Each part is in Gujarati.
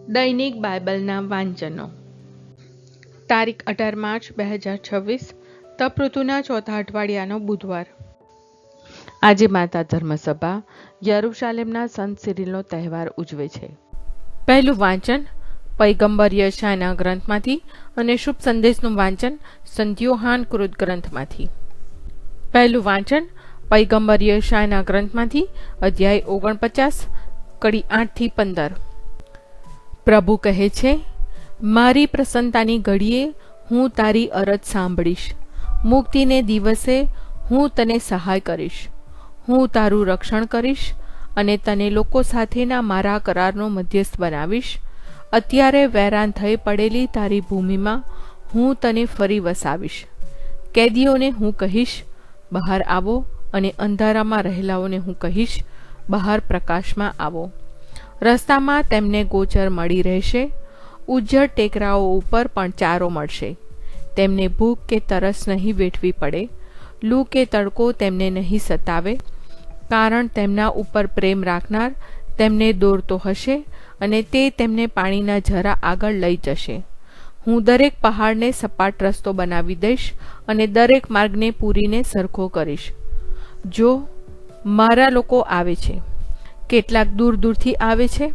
દૈનિક બાઇબલના વાંચનો. તારીખ 18 માર્ચ 2026, તપ ઋતુના ચોથા અઠવાડિયાનો બુધવાર. આજે માતા ધર્મસભા યરુશાલેમના સંત સિરિલનો તહેવાર ઉજવે છે. પહેલું વાંચન પૈગંબર યશાયાના ગ્રંથમાંથી અને શુભ સંદેશનું વાંચન સંત યોહાન કૃત ગ્રંથમાંથી. પહેલું વાંચન પૈગંબર યશાયાના ગ્રંથમાંથી, અધ્યાય 49, કડી 8 થી 15. પ્રભુ કહે છે, મારી પ્રસન્નતાની ઘડીએ હું તારી અરજ સાંભળીશ. મુક્તિને દિવસે હું તને સહાય કરીશ. હું તારું રક્ષણ કરીશ અને તને લોકો સાથેના મારા કરારનો મધ્યસ્થ બનાવીશ. અત્યારે વેરાન થઈ પડેલી તારી ભૂમિમાં હું તને ફરી વસાવીશ. કેદીઓને હું કહીશ, બહાર આવો, અને અંધારામાં રહેલાઓને હું કહીશ, બહાર પ્રકાશમાં આવો. રસ્તામાં તેમને ગોચર મળી રહેશે. ઉજ્જડ ટેકરાઓ ઉપર પણ ચારો મળશે. તેમને ભૂખ કે તરસ નહીં વેઠવી પડે. લૂ કે તડકો તેમને નહીં સતાવે, કારણ તેમના ઉપર પ્રેમ રાખનાર તેમને દોરતો હશે અને તે તેમને પાણીના ઝરા આગળ લઈ જશે. હું દરેક પહાડને સપાટ રસ્તો બનાવી દઈશ અને દરેક માર્ગને પૂરીને સરખો કરીશ. જો મારા લોકો આવે છે, કેટલાક દૂર દૂરથી આવે છે,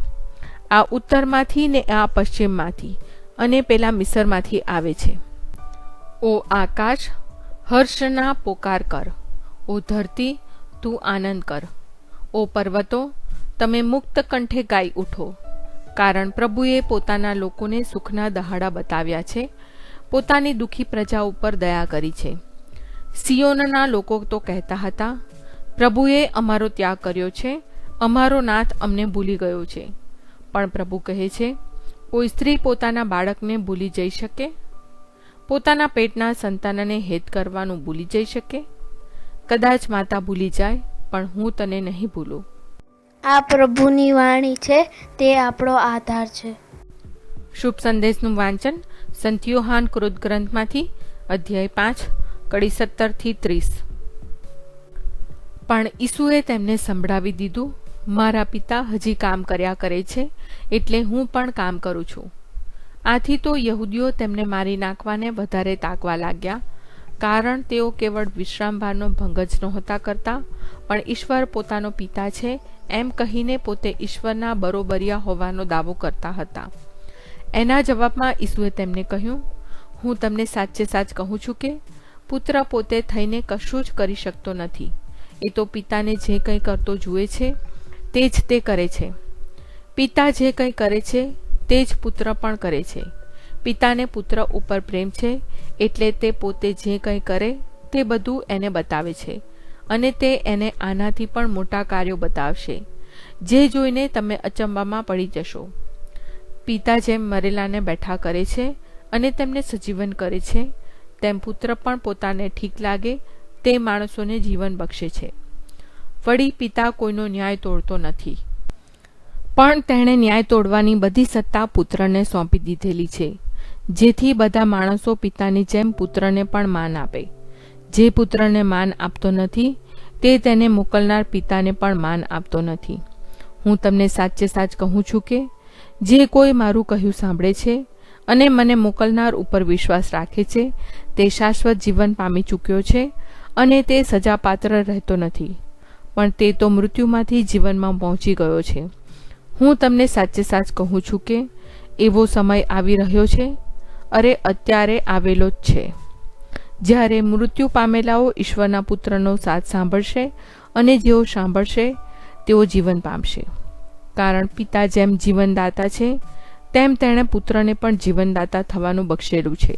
આ ઉત્તરમાંથી ને આ પશ્ચિમમાંથી અને પેલા મિસરમાંથી આવે છે. ઓ આકાશ, હર્ષના પોકાર કર. ઓ ધરતી, તું આનંદ કર. ઓ પર્વતો, તમે મુક્ત કંઠે ગાઈ ઉઠો. કારણ પ્રભુએ પોતાના લોકોને સુખના દહાડા બતાવ્યા છે. પોતાની દુઃખી પ્રજા ઉપર દયા કરી છે. સિયોનના લોકો તો કહેતા હતા, પ્રભુએ અમારો ત્યાગ કર્યો છે, અમારો નાથ અમને ભૂલી ગયો છે. પણ પ્રભુ કહે છે, કોઈ સ્ત્રી પોતાના બાળકને ભૂલી જઈ શકે? પોતાના પેટના સંતાનને હેત કરવાનું ભૂલી જઈ શકે? કદાચ માતા ભૂલી જાય, પણ હું તને નહીં ભૂલું. આ પ્રભુની વાણી છે, તે આપણો આધાર છે. શુભ સંદેશનું વાંચન સંત યોહાન કૃત ગ્રંથમાંથી, અધ્યાય 5, કડી 17 થી 30. પણ ઈસુએ તેમને સંભળાવી દીધું, મારા પિતા હજી કામ કર્યા કરે છે, એટલે હું પણ કામ કરું છું. આથી તો યહૂદીઓ તેમને મારી નાખવાને વધારે તાકવા લાગ્યા, કારણ તેઓ કેવળ વિશ્રામભારનો ભંગ જ નહોતા કરતા, પણ ઈશ્વર પોતાનો પિતા છે એમ કહીને પોતે ઈશ્વરના બરોબરિયા હોવાનો દાવો કરતા હતા. એના જવાબમાં ઈસુએ તેમને કહ્યું, હું તમને સાચે સાચ કહું છું કે પુત્ર પોતે થઈને કશું જ કરી શકતો નથી. એ તો પિતાને જે કંઈ કરતો જુએ છે તે જ તે કરે છે. પિતા જે કંઈ કરે છે તે જ પુત્ર પણ કરે છે. પિતાને પુત્ર ઉપર પ્રેમ છે, એટલે તે પોતે જે કંઈ કરે તે બધું એને બતાવે છે, અને તે એને આનાથી પણ મોટા કાર્યો બતાવશે, જે જોઈને તમે અચંબામાં પડી જશો. પિતા જેમ મરેલાને બેઠા કરે છે અને તેમને સજીવન કરે છે, તેમ પુત્ર પણ પોતાને ઠીક લાગે તે માણસોને જીવન બક્ષે છે. વળી પિતા કોઈનો ન્યાય તોડતો નથી, પણ તેણે ન્યાય તોડવાની બધી સત્તા પુત્રને સોંપી દીધેલી છે, જેથી બધા માણસો પિતાની જેમ પુત્રને પણ માન આપે. જે પુત્રને માન આપતો નથી તે તેને મોકલનાર પિતાને પણ માન આપતો નથી. હું તમને સાચે સાચ કહું છું કે જે કોઈ મારું કહ્યું સાંભળે છે અને મને મોકલનાર ઉપર વિશ્વાસ રાખે છે, તે શાશ્વત જીવન પામી ચૂક્યો છે અને તે સજાપાત્ર રહેતો નથી, પણ તે તો મૃત્યુમાંથી જીવનમાં પહોંચી ગયો છે. હું તમને સાચે સાચ કહું છું કે એવો સમય આવી રહ્યો છે, અરે અત્યારે આવેલો જ છે, જ્યારે મૃત્યુ પામેલાઓ ઈશ્વરના પુત્રનો સાથ સાંભળશે, અને જેઓ સાંભળશે તેઓ જીવન પામશે. કારણ પિતા જેમ જીવનદાતા છે, તેમ તેણે પુત્રને પણ જીવનદાતા થવાનું બક્ષેલું છે.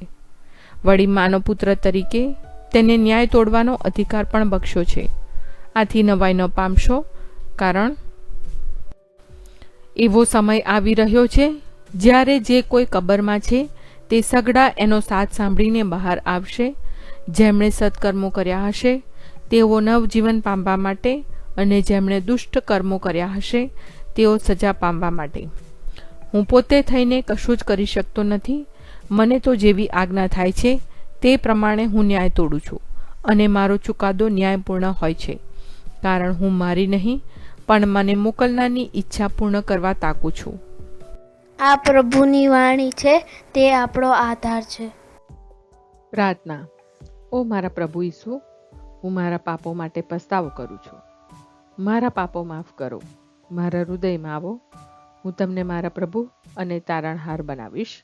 વળી માનવ પુત્ર તરીકે તેને ન્યાય તોડવાનો અધિકાર પણ બક્ષ્યો છે. આથી નવાઈ ન પામશો, કારણ એવો સમય આવી રહ્યો છે જ્યારે જે કોઈ કબરમાં છે તે સગડા એનો સાથ સાંભળીને બહાર આવશે. જેમણે સત્કર્મો કર્યા હશે તેઓ નવજીવન પામવા માટે, અને જેમણે દુષ્ટ કર્મો કર્યા હશે તેઓ સજા પામવા માટે. હું પોતે થઈને કશું જ કરી શકતો નથી. મને તો જેવી આજ્ઞા થાય છે તે પ્રમાણે હું ન્યાય તોડું છું, અને મારો ચુકાદો ન્યાયપૂર્ણ હોય છે, કારણ હું મારી નહીં પણ મને મોકલનારની ઈચ્છા પૂર્ણ કરવા તાકું છું. આ પ્રભુની વાણી છે, તે આપણો આધાર છે. પ્રાર્થના. ઓ મારા પ્રભુ ઈસુ, હું મારા પાપો માટે પસ્તાવો કરું છું. મારા પાપો માફ કરો. મારા હૃદયમાં આવો. હું તમને મારા પ્રભુ અને તારણહાર બનાવીશ.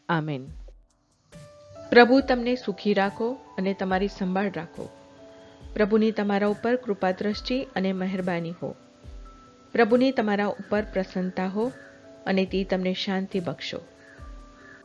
આમેન. પ્રભુ તમને સુખી રાખો અને તમારી સંભાળ રાખો. પ્રભુની તમારા ઉપર કૃપા દ્રષ્ટિ અને મહેરબાની હો. પ્રભુની તમારા ઉપર પ્રસન્નતા હો અને તે તમને શાંતિ બક્ષો.